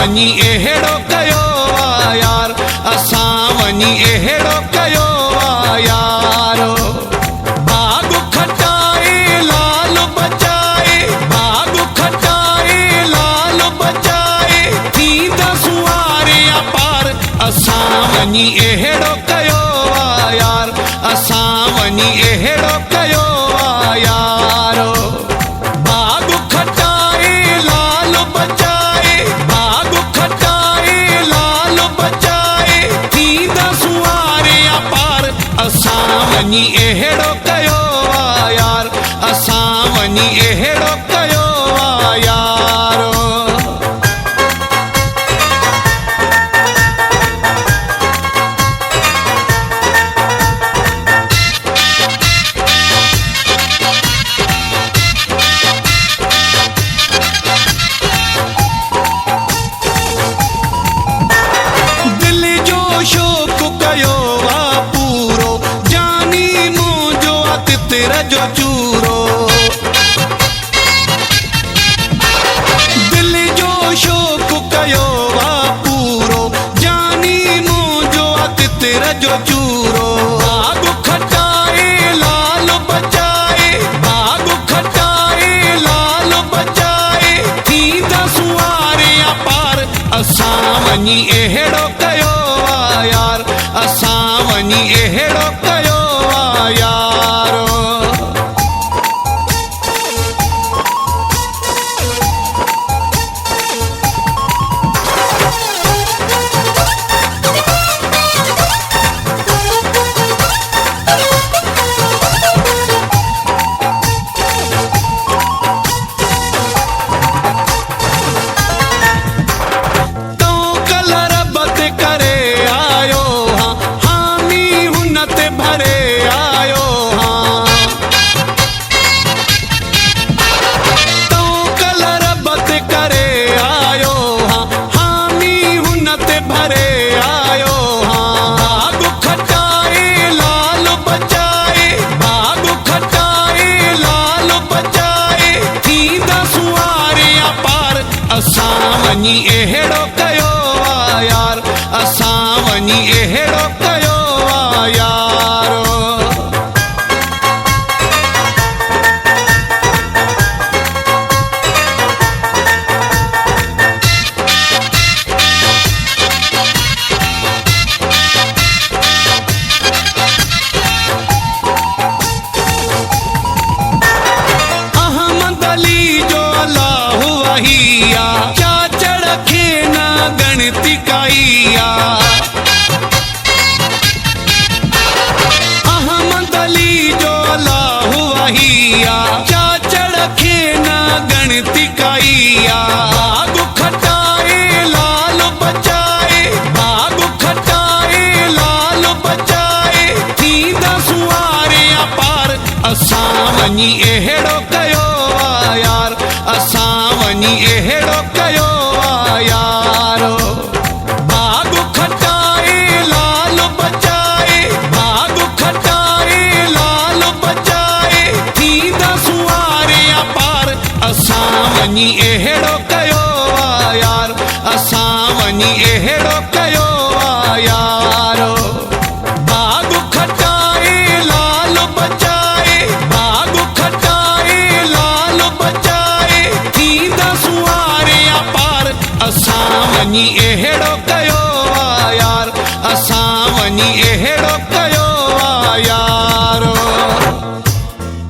वञी अहिड़ो कयो आ यार, असां वञी अहिड़ो कयो आ यार। बाग खटाए लाल बचाए, बाग खटाए लाल बचाए, थींदा सुवारे पार, असां वञी अहिड़ो कयो आ यार, असां वञी अहिड़ो कयो आ यार। बाग खटाए लाल बचाए, बाग खटाए लाल बचाए, थींदा सुवारे पार, असां वञी अहिड़ो कयो आ यार, असां वञी अहिड़ो कयो आ यार। जो चूरो दिल जो शौक़ कयो वा पूरो, जानी मुंहिंजो तितर जो चूरो। बाग खटाए लाल बचाए, बाग खटाए लाल बचाए, थींदा सुवारे पार, असां वञी अहिड़ो कयो आ यार, असां वञी अहिड़ो कयो आ यार। असां वञी अहिड़ो कयो आ यार, असां वञी अहिड़ो कयो आ यार। अहमद अली जो अल्लाह वहिया, चाचड़ खे न गणती काइया। अहमद अली जो अल्लाह वहिया, चाचड़ खे न गणती काइया। बाग खटाए लाल बचाए, बाग खटाए लाल बचाए, थींदा सुवारे पार, असां वञी अहिड़ो कयो आ यार, असां वञी अहिड़ो कयो आ यार। बाग खटाए लाल बचाए, बाग खटाए लाल बचाए, थींदा सुवारे पार, असां वञी अहिड़ो कयो आ यार, असां वञी अहिड़ो कयो आ यार। बाग खटाए लाल बचाए, बाग खटाए लाल बचाए, थींदा सुवारे पार, असां वञी अहिड़ो कयो आ यार, असां वञी अहिड़ो